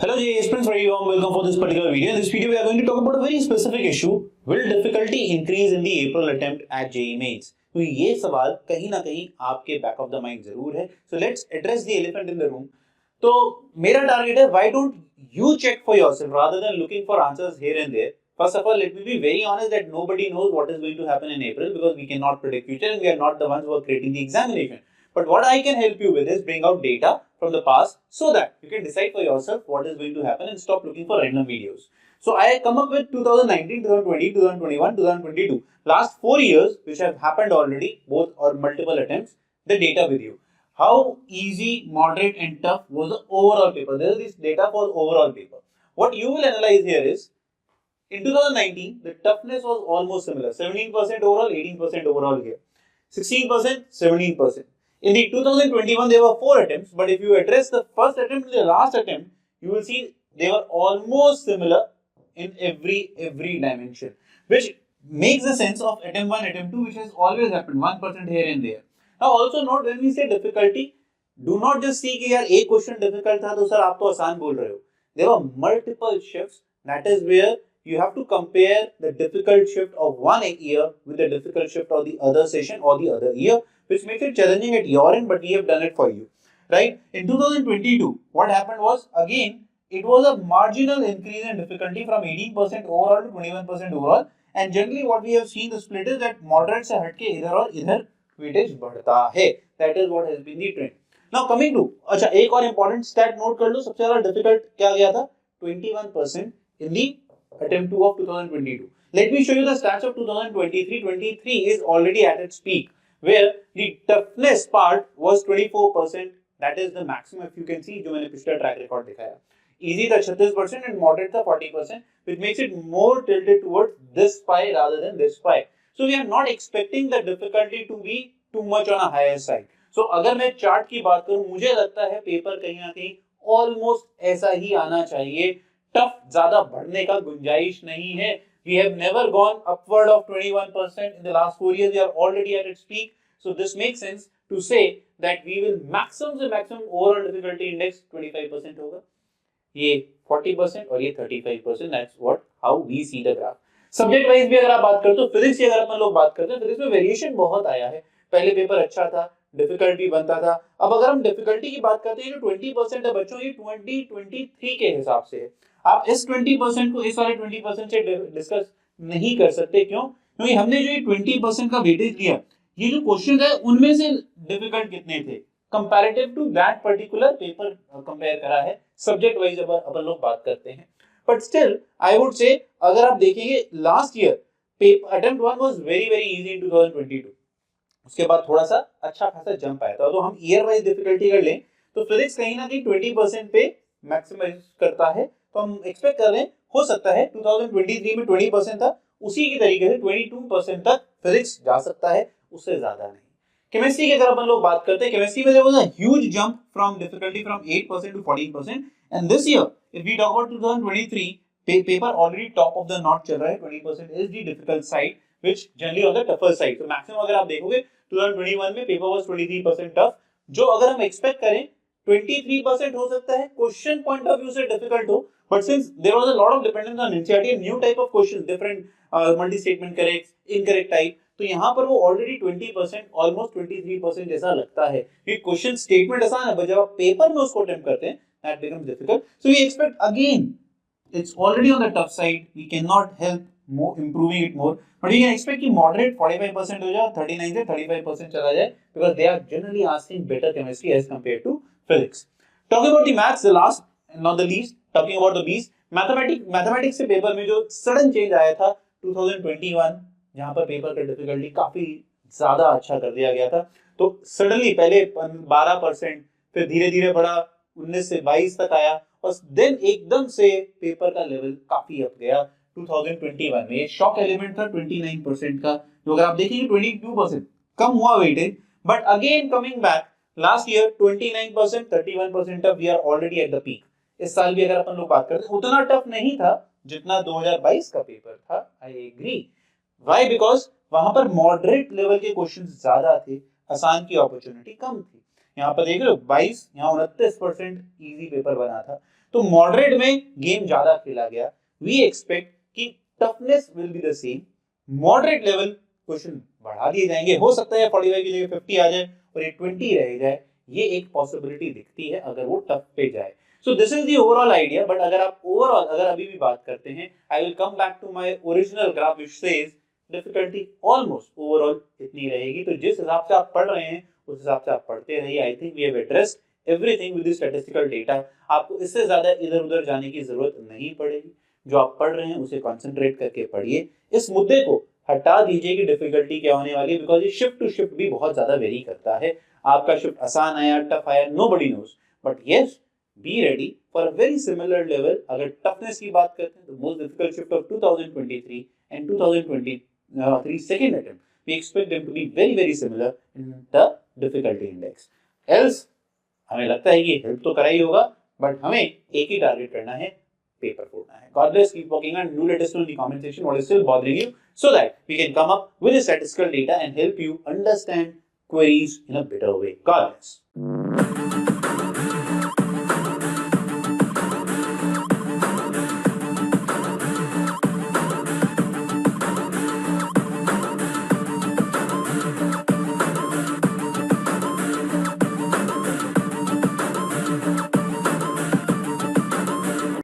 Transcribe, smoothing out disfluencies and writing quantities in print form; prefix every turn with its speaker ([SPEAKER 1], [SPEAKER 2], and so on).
[SPEAKER 1] Hello JS friends, very warm welcome for this particular video. In this video we are going to talk about a very specific issue. Will difficulty increase in the April attempt at JEE Mains? तो ये सवाल कहीं ना कहीं आपके back of the mind जरूर है. So let's address the elephant in the room. तो मेरा टारगेट है, why don't you check for yourself rather than looking for answers here and there. First of all, let me be very honest that nobody knows what is going to happen in April because we cannot predict future and we are not the ones who are creating the examination. But what I can help you with is bring out data from the past so that you can decide for yourself what is going to happen and stop looking for random videos. So I come up with 2019, 2020, 2021, 2022. Last 4 years which have happened already, both or multiple attempts, the data with you. How easy, moderate and tough was the overall paper. There is this data for overall paper. What you will analyze here is, in 2019, the toughness was almost similar. 17% overall, 18% overall here. 16%, 17%. In the 2021, there were 4 attempts, but if you address the first attempt and the last attempt, you will see they were almost similar in every dimension, which makes the sense of attempt 1, attempt 2, which has always happened, 1% here and there. Now also note, when we say difficulty, do not just see कि यार एक question difficult था तो sir आप तो आसान बोल रहे हो. There were multiple shifts. That is where you have to compare the difficult shift of one year with the difficult shift of the other session or the other year, which makes it challenging at your end, but we have done it for you, right? In 2022, what happened was, again, it was a marginal increase in difficulty from 18% overall to 21% overall, and generally what we have seen the split is that moderate से हटके इधर और इधर weightage बढ़ता है. That is what has been the trend. Now coming to, अच्छा एक और important stat note कर लो, सबसे ज़्यादा difficult क्या गया था? 21% in the attempt 2 of 2022. Let me show you the stats of 2023. 23 is already at its peak, where the toughness part was 24%. That is the maximum, if you can see, जो मैंने पिछला track record दिखाया. Easy था 36% and moderate था 40%, which makes it more tilted towards this pie rather than this pie. So we are not expecting the difficulty to be too much on a higher side. So अगर मैं chart की बात करूं, मुझे लगता है paper कहीं ना कहीं ऑलमोस्ट ऐसा ही आना चाहिए. टफ ज्यादा बढ़ने का गुंजाइश नहीं है. We have never gone upward of 21% in the last 4 years. We are already at its peak. So this makes sense to say that we will maximum overall difficulty index 25% होगा. ये 40% और ये 35%. That's what how we see the graph. Subject wise भी अगर आप बात करते हो, फिजिक्स की अगर अपन लोग बात करते हैं, फिजिक्स में वेरिएशन बहुत आया है. पहले पेपर अच्छा था, डिफिकल्ट भी बनता था. अब अगर हम डिफिकल्टी की बात करते हैं, जो 20% है बच्चों, ये 2023 के हिसाब से है. आप इस 20% को इस वाले 20% से डिस्कस नहीं कर सकते. क्यों? क्योंकि हमने जो ये 20% का वेटेज लिया, ये जो क्वेश्चन है उनमें से डिफिकल्ट कितने थे comparative to that particular paper compare करा है. सब्जेक्ट वाइज अपन लोग बात करते हैं, but still I would say अगर आप देखेंगे last year attempt 1 was very easy in 2022. उसके बाद थोड़ा सा अच्छा खासा जंप आया था. तो हम ईयर वाइज डिफिकल्टी कर लें तो फिजिक्स कहीं ना कहीं 20% पे मैक्सिमाइज करता है. तो हम एक्सपेक्ट कर रहे हैं, हो सकता है 2023 में 20% था, उसी की तरीके से 22% तक फिजिक्स जा सकता है, उससे ज्यादा नहीं. केमिस्ट्री की अगर अपन लोग बात करते हैं, केमिस्ट्री में there was a huge jump from difficulty from 8% to 14%. And this year, if we talk about 2023, paper already top of the notch चल रहा है. 20% is the difficult side, which generally on the tougher side. So maximum अगर आप देखोगे 2021 में paper was 23% tough, जो अगर हम एक्सपेक्ट करें 23% हो सकता है क्वेश्चन पॉइंट ऑफ व्यू से डिफिकल्ट हो, but since there was a lot of dependence on NCERT, new type of questions, different multi statement correct, incorrect type, तो यहाँ पर वो ऑलरेडी 20% ऑलमोस्ट 23% जैसा लगता है. ये क्वेश्चन स्टेटमेंट आसान है, जब आप पेपर में उसको अटेम्प्ट करते हैं that becomes difficult. So we expect again, it's already on the tough side, we cannot help more improving it more, but we can expect कि moderate 45% हो जाए, 39 से 35% चला जाए, because they are generally asking better chemistry as compared to physics. Talking about the maths, the last and not the least, talking about the beast, mathematics से paper में जो sudden change आया था 2021, जहां पर पेपर का डिफिकल्टी काफी ज्यादा अच्छा कर दिया गया था. तो सडनली पहले 12%, फिर धीरे धीरे बढ़ा 19 से 22 तक आया, और देन एकदम से पेपर का लेवल काफी अप गया 2021 में. शॉक एलिमेंट था 29% का, जो अगर आप देखेंगे 22% कम हुआ weightage, but again coming back last year 29%, 31% tough. We are already at the peak. इस साल भी अगर अपन लोग बात करते हैं, उतना टफ नहीं था जितना 2022 का पेपर था. I agree. व्हाई? बिकॉज वहां पर मॉडरेट लेवल के क्वेश्चंस ज्यादा थे, आसान की अपॉर्चुनिटी कम थी. यहाँ पर देख लो 22, यहाँ 29% इजी पेपर बना था. तो मॉडरेट में गेम ज्यादा खेला गया, वी एक्सपेक्ट कि toughness will be the same, moderate level question बढ़ा दिए जाएंगे, हो सकता है 45 की जगह 50 आ जाए और ये 20 रह जाए, ये एक पॉसिबिलिटी दिखती है अगर वो टफ पे जाए। So this is the overall idea, but अगर आप ओवरऑल अगर अभी भी बात करते हैं, I will come back to my original graph which says difficulty almost overall इतनी रहेगी। तो जिस हिसाब से आप पढ़ रहे हैं उस हिसाब से आप पढ़ते रहिए। I think we have addressed everything with the statistical data, आपको इससे ज्यादा इधर उधर जाने की जरूरत नहीं पड़ेगी। जो आप पढ़ रहे हैं उसे कंसंट्रेट करके पढ़िए, इस मुद्दे को हटा दीजिए कि डिफिकल्टी क्या होने वाली है, बिकॉज ये शिफ्ट टू शिफ्ट भी बहुत ज्यादा वेरी करता है। आपका शिफ्ट आसान आया, टफ आया, nobody knows, but yes be ready for a very similar level. अगर टफनेस की बात करते हैं तो most difficult shift of 2023 and 2023 second attempt, we expect them to be very very similar in the difficulty index. Else हमें लगता है कि हेल्प तो करा ही होगा, बट हमें एक ही टारगेट करना है, पेपर फोड़ना है। God bless, keep working on, do let us know in the comment section what is still bothering you so that we can come up with the statistical data and help you understand queries in a better way. God bless.